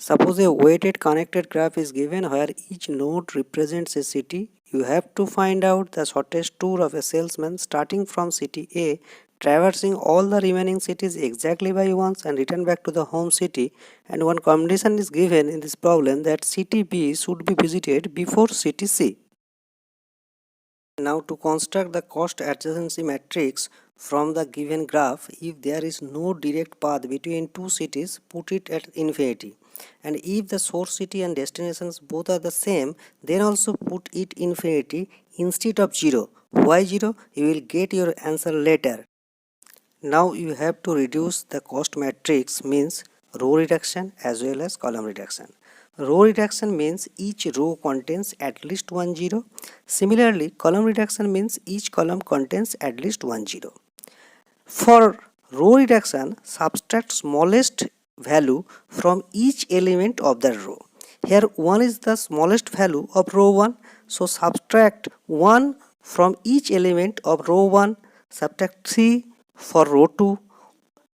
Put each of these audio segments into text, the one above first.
Suppose a weighted connected graph is given where each node represents a city. You have to find out the shortest tour of a salesman starting from city A, traversing all the remaining cities exactly by once and return back to the home city. And one condition is given in this problem that city B should be visited before city C. Now to construct the cost adjacency matrix from the given graph, if there is no direct path between two cities, put it at infinity. And if the source city and destinations both are the same, then also put it infinity instead of 0. Why 0? You will get your answer later. Now you have to reduce the cost matrix, means row reduction as well as column reduction. Row reduction means each row contains at least one zero. Similarly, column reduction means each column contains at least one zero. For row reduction, subtract smallest value from each element of the row. Here 1 is the smallest value of row 1. So subtract 1 from each element of row 1. Subtract 3 for row 2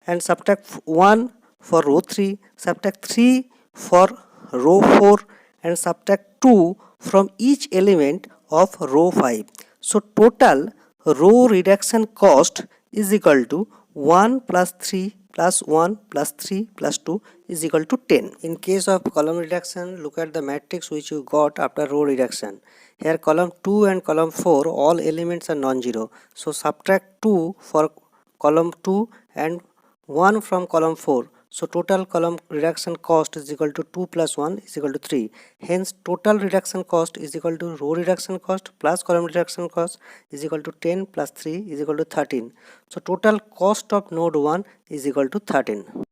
and subtract 1 for row 3. Subtract 3 for row 4 and subtract 2 from each element of row 5. So total row reduction cost is equal to 1 plus 3 plus 1 plus 3 plus 2 is equal to 10. In case of column reduction, look at the matrix which you got after row reduction. Here column 2 and column 4 all elements are non-zero. So subtract 2 for column 2 and 1 from column 4. So total column reduction cost is equal to 2 plus 1 is equal to 3. Hence total reduction cost is equal to row reduction cost plus column reduction cost is equal to 10 plus 3 is equal to 13. So total cost of node 1 is equal to 13.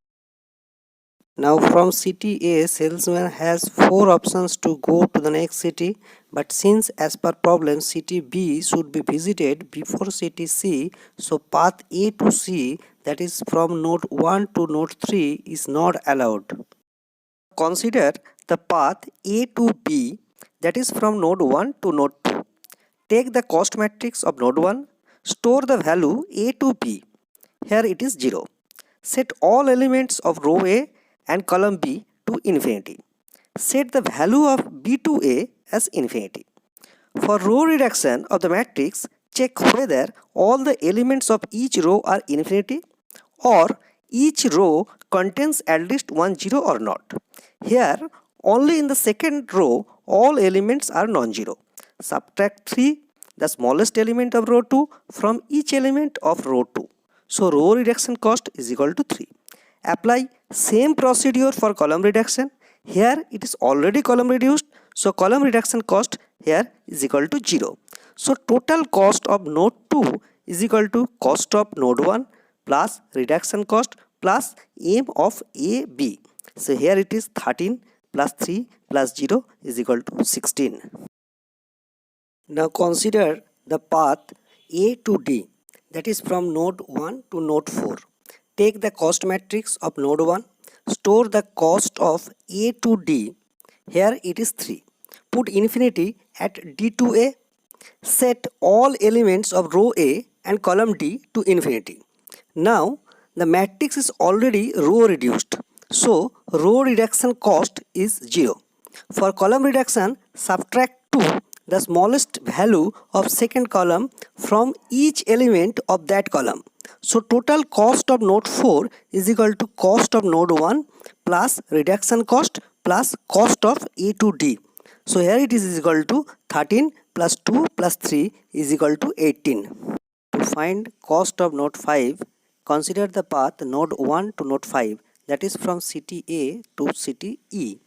Now from city A, salesman has 4 options to go to the next city, but since as per problem city B should be visited before city C, so path A to C, that is from node 1 to node 3, is not allowed. Consider the path A to B, that is from node 1 to node 2. Take the cost matrix of node 1, store the value A to B. Here it is 0. Set all elements of row A and column B to infinity. Set the value of B to A as infinity. For row reduction of the matrix, check whether all the elements of each row are infinity or each row contains at least one zero or not. Here, only in the second row, all elements are non-zero. Subtract 3, the smallest element of row 2, from each element of row 2. So row reduction cost is equal to 3. Apply same procedure for column reduction. Here it is already column reduced, so column reduction cost here is equal to 0. So total cost of node 2 is equal to cost of node 1 plus reduction cost plus M of AB. So here it is 13 plus 3 plus 0 is equal to 16. Now consider the path A to D, that is from node 1 to node 4. Take the cost matrix of node 1, store the cost of A to D. Here it is 3. Put infinity at D to A. Set all elements of row A and column D to infinity. Now the matrix is already row reduced, so row reduction cost is 0. For column reduction, subtract 2, the smallest value of second column, from each element of that column. So total cost of node 4 is equal to cost of node 1 plus reduction cost plus cost of A to D. So here it is equal to 13 plus 2 plus 3 is equal to 18. To find cost of node 5, consider the path node 1 to node 5, that is from city A to city E.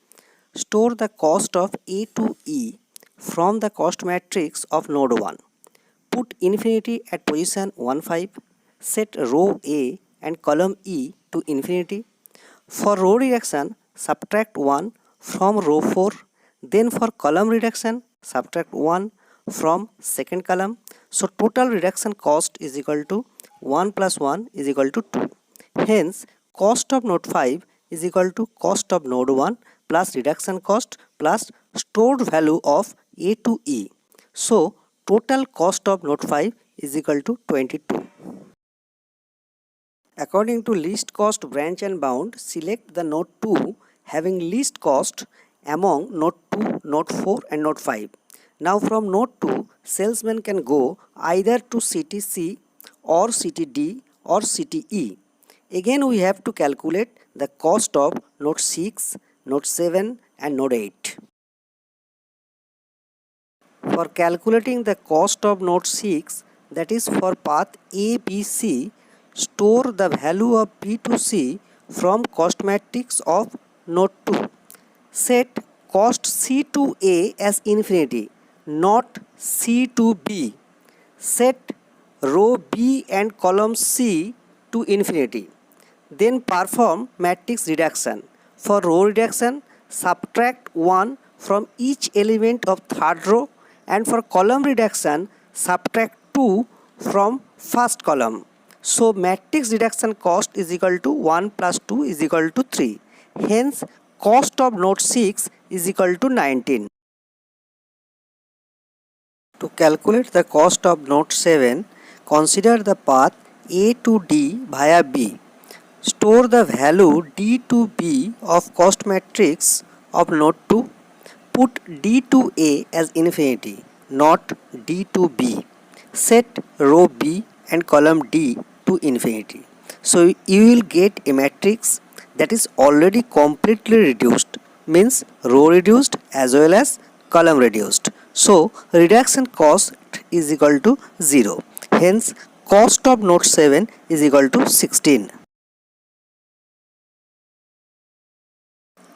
Store the cost of A to E from the cost matrix of node 1. Put infinity at position 1, 5. Set row A and column E to infinity. For row reduction, subtract 1 from row 4. Then for column reduction, subtract 1 from second column. So total reduction cost is equal to 1 plus 1 is equal to 2. Hence, cost of node 5 is equal to cost of node 1 plus reduction cost plus stored value of A to E. So total cost of node 5 is equal to 22. According to least cost branch and bound, select the node 2 having least cost among node 2, node 4 and node 5. Now from node 2, salesman can go either to city C or city D or city E. Again we have to calculate the cost of node 6, node 7 and node 8. For calculating the cost of node 6, that is for path A, B, C, store the value of B to C from cost matrix of node 2. Set cost C to A as infinity, not C to B. Set row B and column C to infinity. Then perform matrix reduction. For row reduction, subtract 1 from each element of third row, and for column reduction, subtract 2 from first column. So matrix reduction cost is equal to 1 plus 2 is equal to 3. Hence cost of node 6 is equal to 19. To calculate the cost of node 7, consider the path A to D via B. Store the value D to B of cost matrix of node 2. Put D to A as infinity, not D to B. Set row B and column D to infinity. So you will get a matrix that is already completely reduced, means row reduced as well as column reduced. So reduction cost is equal to 0. Hence cost of node 7 is equal to 16.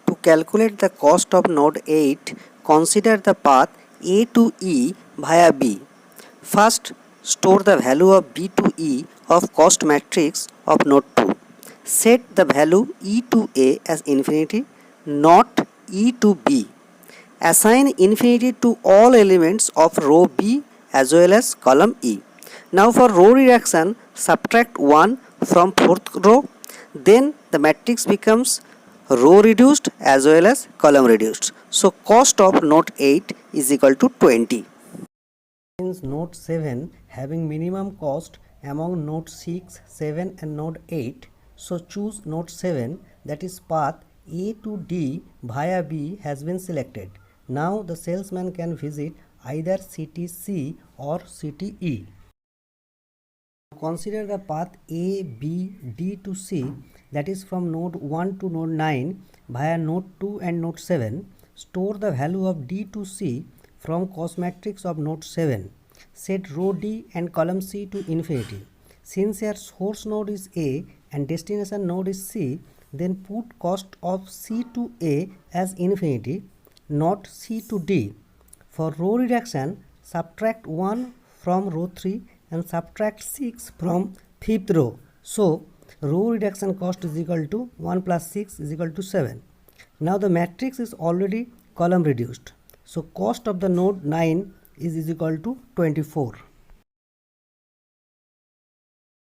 To calculate the cost of node 8, consider the path A to E via B. First, store the value of B to E of cost matrix of node 2. Set the value E to A as infinity, not E to B. Assign infinity to all elements of row B as well as column E. Now for row reduction, subtract 1 from fourth row. Then the matrix becomes row reduced as well as column reduced. So cost of node 8 is equal to 20. Since node 7 having minimum cost among node 6, 7 and node 8, so choose node 7, that is path A to D via B has been selected. Now the salesman can visit either city C or city E. Consider the path A, B, D to C, that is from node 1 to node 9 via node 2 and node 7. Store the value of D to C from cost matrix of node 7. Set row D and column C to infinity. Since your source node is A and destination node is C, then put cost of C to A as infinity, not C to D. For row reduction, subtract 1 from row 3 and subtract 6 from fifth row. So row reduction cost is equal to 1 plus 6 is equal to 7. Now the matrix is already column reduced. So cost of the node 9 is equal to 24.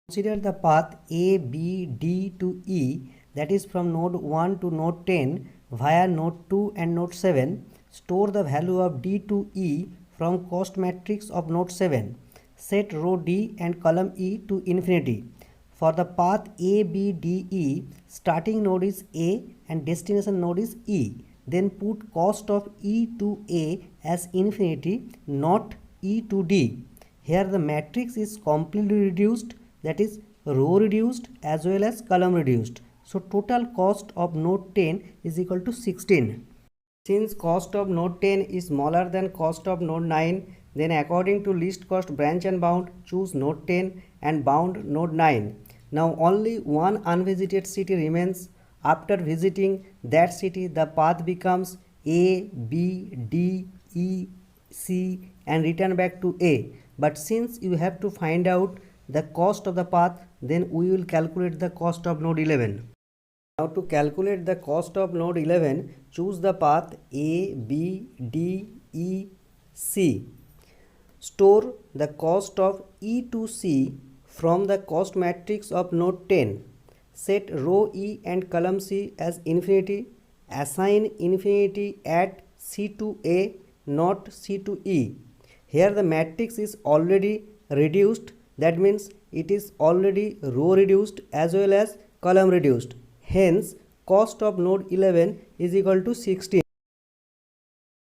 Consider the path A, B, D to E, that is from node 1 to node 10 via node 2 and node 7. Store the value of D to E from cost matrix of node 7. Set row D and column E to infinity. For the path A, B, D, E, starting node is A and destination node is E. Then put cost of E to A as infinity, not E to D. Here the matrix is completely reduced, that is row reduced as well as column reduced. So total cost of node 10 is equal to 16. Since cost of node 10 is smaller than cost of node 9, then according to least cost branch and bound, choose node 10 and bound node 9. Now only one unvisited city remains. After visiting that city, the path becomes A, B, D, E, C and return back to A. But since you have to find out the cost of the path, then we will calculate the cost of node 11. Now to calculate the cost of node 11, choose the path A, B, D, E, C. Store the cost of E to C from the cost matrix of node 10. Set row E and column C as infinity. Assign infinity at C to A, not C to E. Here the matrix is already reduced, that means it is already row reduced as well as column reduced. Hence cost of node 11 is equal to 16.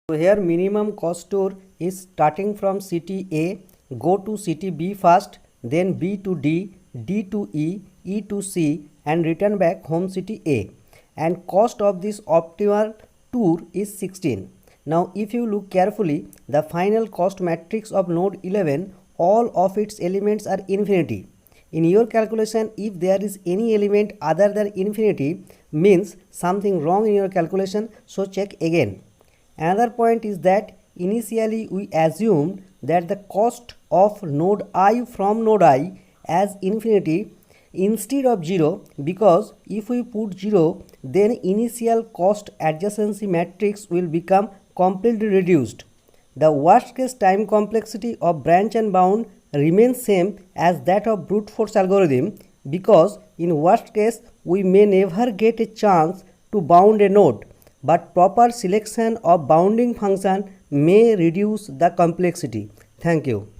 So here minimum cost store is starting from city A, go to city B first, then B to D, D to E, E to C, and return back home city A. And cost of this optimal tour is 16. Now if you look carefully, the final cost matrix of node 11, all of its elements are infinity. In your calculation, if there is any element other than infinity, means something wrong in your calculation, so check again. Another point is that initially we assumed that the cost of node I from node I as infinity instead of 0, because if we put 0, then initial cost adjacency matrix will become completely reduced. The worst case time complexity of branch and bound remains same as that of brute force algorithm, because in worst case we may never get a chance to bound a node, but proper selection of bounding function may reduce the complexity. Thank you.